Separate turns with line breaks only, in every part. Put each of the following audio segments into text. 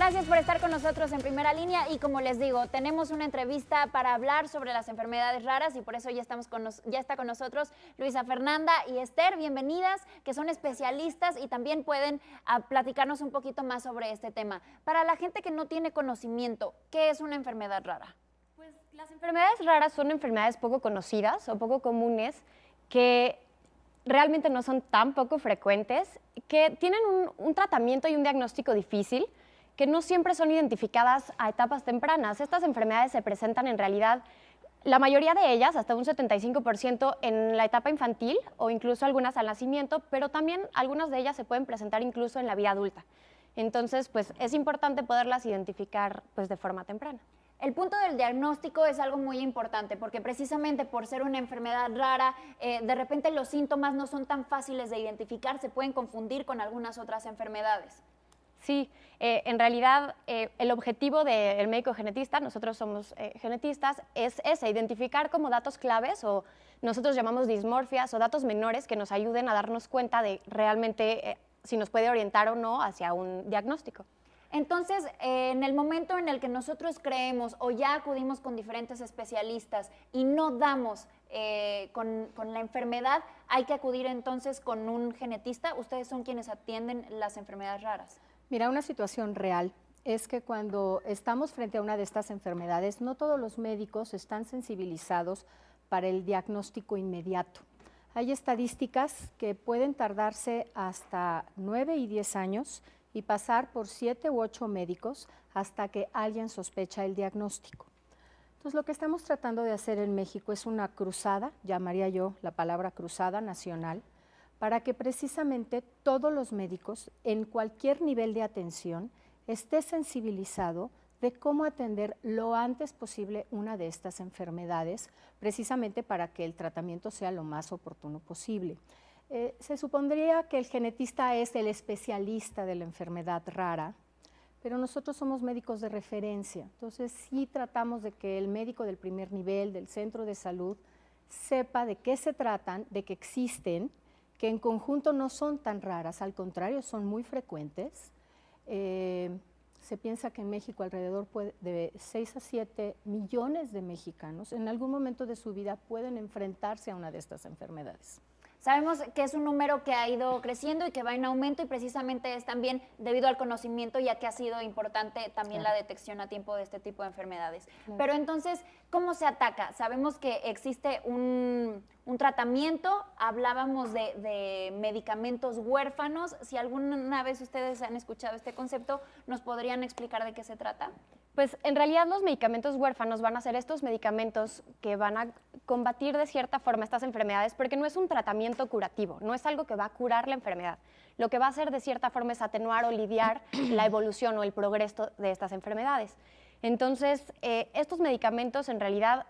Gracias por estar con nosotros en Primera Línea y como les digo, tenemos una entrevista para hablar sobre las enfermedades raras y por eso ya está con nosotros Luisa Fernanda y Esther, bienvenidas, que son especialistas y también pueden platicarnos un poquito más sobre este tema. Para la gente que no tiene conocimiento, ¿qué es una enfermedad rara?
Pues las enfermedades raras son enfermedades poco conocidas o poco comunes que realmente no son tan poco frecuentes, que tienen un tratamiento y un diagnóstico difícil, que no siempre son identificadas a etapas tempranas. Estas enfermedades se presentan en realidad, la mayoría de ellas, hasta un 75% en la etapa infantil o incluso algunas al nacimiento, pero también algunas de ellas se pueden presentar incluso en la vida adulta. Entonces, pues es importante poderlas identificar pues, de forma temprana.
El punto del diagnóstico es algo muy importante porque precisamente por ser una enfermedad rara, de repente los síntomas no son tan fáciles de identificar, se pueden confundir con algunas otras enfermedades.
Sí, en realidad el objetivo del médico genetista, nosotros somos genetistas, es ese, identificar como datos claves o nosotros llamamos dismorfias o datos menores que nos ayuden a darnos cuenta de realmente si nos puede orientar o no hacia un diagnóstico.
Entonces, en el momento en el que nosotros creemos o ya acudimos con diferentes especialistas y no damos con la enfermedad, hay que acudir entonces con un genetista. Ustedes son quienes atienden las enfermedades raras.
Mira, una situación real es que cuando estamos frente a una de estas enfermedades, no todos los médicos están sensibilizados para el diagnóstico inmediato. Hay estadísticas que pueden tardarse hasta 9 y 10 años y pasar por 7 u 8 médicos hasta que alguien sospecha el diagnóstico. Entonces, lo que estamos tratando de hacer en México es una cruzada, llamaría yo la palabra cruzada nacional, para que precisamente todos los médicos en cualquier nivel de atención esté sensibilizado de cómo atender lo antes posible una de estas enfermedades, precisamente para que el tratamiento sea lo más oportuno posible. Se supondría que el genetista es el especialista de la enfermedad rara, pero nosotros somos médicos de referencia, entonces sí tratamos de que el médico del primer nivel, del centro de salud, sepa de qué se tratan, de que existen, que en conjunto no son tan raras, al contrario, son muy frecuentes. Se piensa que en México alrededor de 6 a 7 millones de mexicanos en algún momento de su vida pueden enfrentarse a una de estas enfermedades.
Sabemos que es un número que ha ido creciendo y que va en aumento y precisamente es también debido al conocimiento, ya que ha sido importante también la detección a tiempo de este tipo de enfermedades. Pero entonces, ¿cómo se ataca? Sabemos que existe un tratamiento, hablábamos de medicamentos huérfanos. Si alguna vez ustedes han escuchado este concepto, ¿nos podrían explicar de qué se trata?
Pues en realidad los medicamentos huérfanos van a ser estos medicamentos que van a combatir de cierta forma estas enfermedades, porque no es un tratamiento curativo, no es algo que va a curar la enfermedad. Lo que va a hacer de cierta forma es atenuar o lidiar la evolución o el progreso de estas enfermedades. Entonces, estos medicamentos en realidad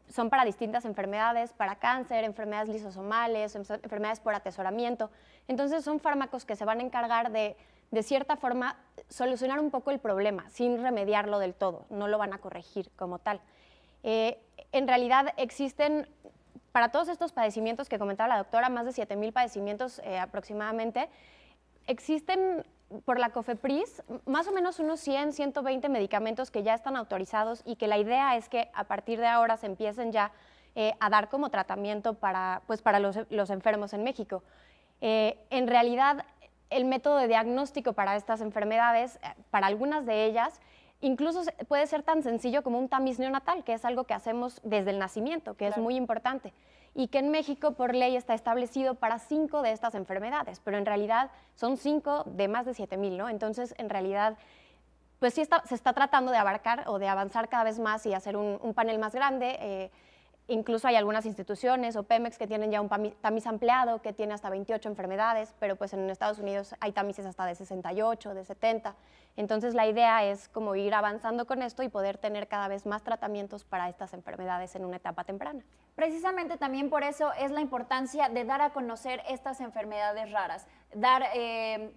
son para distintas enfermedades, para cáncer, enfermedades lisosomales, enfermedades por atesoramiento. Entonces son fármacos que se van a encargar de cierta forma, solucionar un poco el problema, sin remediarlo del todo, no lo van a corregir como tal. En realidad existen, para todos estos padecimientos que comentaba la doctora, más de 7,000 padecimientos aproximadamente, existen por la COFEPRIS más o menos unos 100, 120 medicamentos que ya están autorizados y que la idea es que a partir de ahora se empiecen ya a dar como tratamiento para los enfermos en México. En realidad, el método de diagnóstico para estas enfermedades, para algunas de ellas, incluso puede ser tan sencillo como un tamiz neonatal, que es algo que hacemos desde el nacimiento, que es muy importante, y que en México por ley está establecido para 5 de estas enfermedades, pero en realidad son 5 de más de 7,000, ¿no? Entonces, en realidad, pues sí se está tratando de abarcar o de avanzar cada vez más y hacer un panel más grande. Incluso hay algunas instituciones o Pemex que tienen ya un tamiz ampliado que tiene hasta 28 enfermedades, pero pues en Estados Unidos hay tamices hasta de 68, de 70. Entonces la idea es como ir avanzando con esto y poder tener cada vez más tratamientos para estas enfermedades en una etapa temprana.
Precisamente también por eso es la importancia de dar a conocer estas enfermedades raras.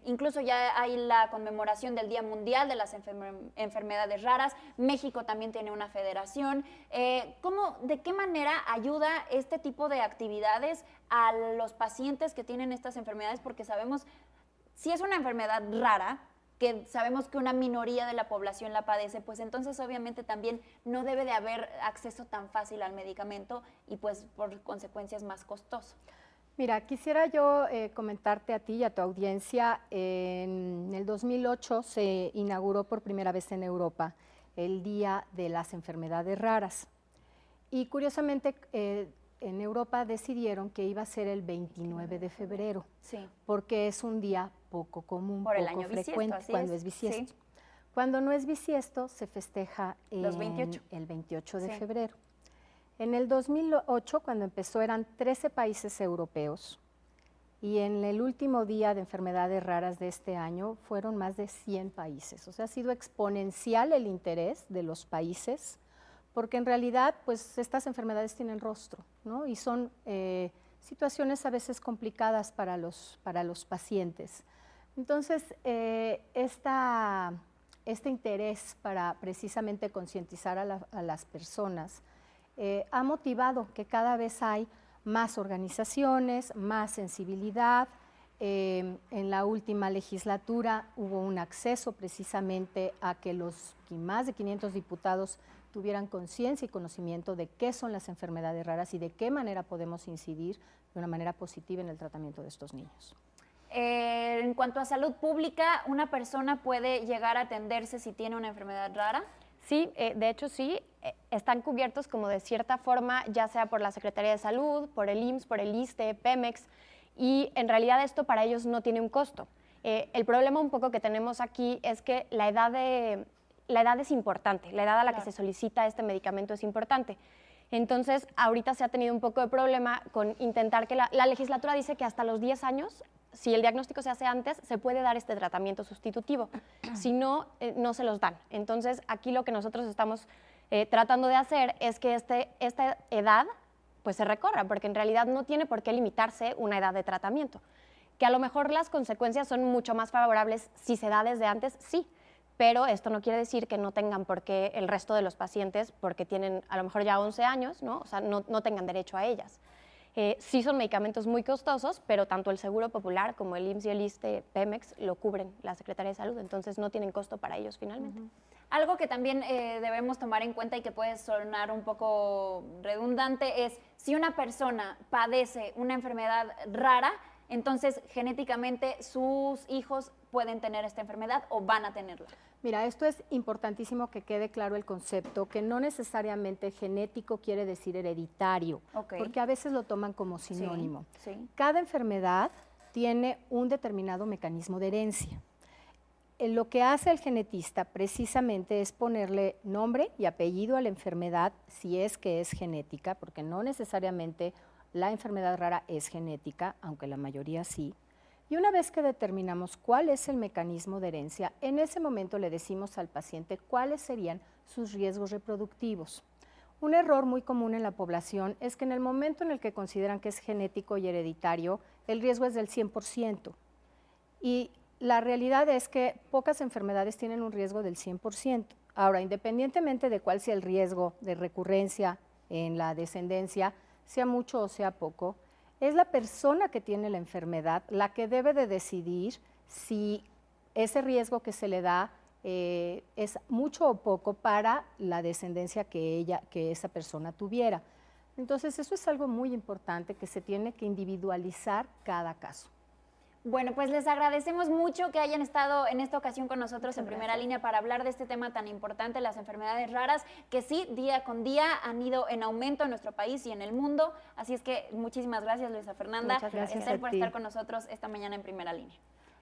Incluso ya hay la conmemoración del Día Mundial de las Enfermedades Raras. México también tiene una federación. ¿De qué manera ayuda este tipo de actividades a los pacientes que tienen estas enfermedades? Porque sabemos, si es una enfermedad rara, que sabemos que una minoría de la población la padece, pues entonces obviamente también no debe de haber acceso tan fácil al medicamento y pues por consecuencias más costoso.
Mira, quisiera yo comentarte a ti y a tu audiencia, en el 2008 se inauguró por primera vez en Europa el Día de las Enfermedades Raras. Y curiosamente en Europa decidieron que iba a ser el 29 de febrero,
Sí.
porque es un día poco común,
Por el
poco
año bisiesto,
frecuente,
así
cuando
es,
es bisiesto.
sí.
Cuando no es bisiesto, se festeja
Los 28.
el 28 de
Sí.
febrero. En el 2008, cuando empezó, eran 13 países europeos y en el último día de enfermedades raras de este año fueron más de 100 países. O sea, ha sido exponencial el interés de los países porque en realidad pues estas enfermedades tienen rostro, ¿no? Y son situaciones a veces complicadas para los pacientes. Entonces, este interés para precisamente concientizar a las personas ha motivado que cada vez hay más organizaciones, más sensibilidad. En la última legislatura hubo un acceso precisamente a que los más de 500 diputados tuvieran conciencia y conocimiento de qué son las enfermedades raras y de qué manera podemos incidir de una manera positiva en el tratamiento de estos niños.
En cuanto a salud pública, ¿una persona puede llegar a atenderse si tiene una enfermedad rara?
Sí, de hecho sí, están cubiertos como de cierta forma, ya sea por la Secretaría de Salud, por el IMSS, por el ISSSTE, Pemex, y en realidad esto para ellos no tiene un costo. El problema un poco que tenemos aquí es que la edad es importante, la edad a la que se solicita este medicamento es importante. Entonces, ahorita se ha tenido un poco de problema con intentar que la legislatura dice que hasta los 10 años, si el diagnóstico se hace antes, se puede dar este tratamiento sustitutivo. Si no, no se los dan. Entonces, aquí lo que nosotros estamos tratando de hacer es que esta edad pues se recorra, porque en realidad no tiene por qué limitarse una edad de tratamiento. Que a lo mejor las consecuencias son mucho más favorables si se da desde antes, sí, pero esto no quiere decir que no tengan por qué el resto de los pacientes, porque tienen a lo mejor ya 11 años, ¿no? O sea, no tengan derecho a ellas. Sí son medicamentos muy costosos, pero tanto el Seguro Popular como el IMSS y el ISSSTE, Pemex, lo cubren la Secretaría de Salud, entonces no tienen costo para ellos finalmente.
Algo que también debemos tomar en cuenta y que puede sonar un poco redundante es si una persona padece una enfermedad rara, entonces genéticamente sus hijos pueden tener esta enfermedad o van a tenerla.
Mira, esto es importantísimo que quede claro el concepto, que no necesariamente genético quiere decir hereditario, porque a veces lo toman como sinónimo.
Sí.
Cada enfermedad tiene un determinado mecanismo de herencia. Lo que hace el genetista precisamente es ponerle nombre y apellido a la enfermedad si es que es genética, porque no necesariamente la enfermedad rara es genética, aunque la mayoría sí. Y una vez que determinamos cuál es el mecanismo de herencia, en ese momento le decimos al paciente cuáles serían sus riesgos reproductivos. Un error muy común en la población es que en el momento en el que consideran que es genético y hereditario, el riesgo es del 100%. Y la realidad es que pocas enfermedades tienen un riesgo del 100%. Ahora, independientemente de cuál sea el riesgo de recurrencia en la descendencia, sea mucho o sea poco, es la persona que tiene la enfermedad la que debe de decidir si ese riesgo que se le da es mucho o poco para la descendencia que esa persona tuviera. Entonces, eso es algo muy importante que se tiene que individualizar cada caso.
Bueno, pues les agradecemos mucho que hayan estado en esta ocasión con nosotros en Primera Línea para hablar de este tema tan importante, las enfermedades raras, que sí, día con día han ido en aumento en nuestro país y en el mundo. Así es que muchísimas gracias, Luisa Fernanda,
Muchas gracias
Esther,
a
por
ti.
estar con nosotros esta mañana en Primera Línea.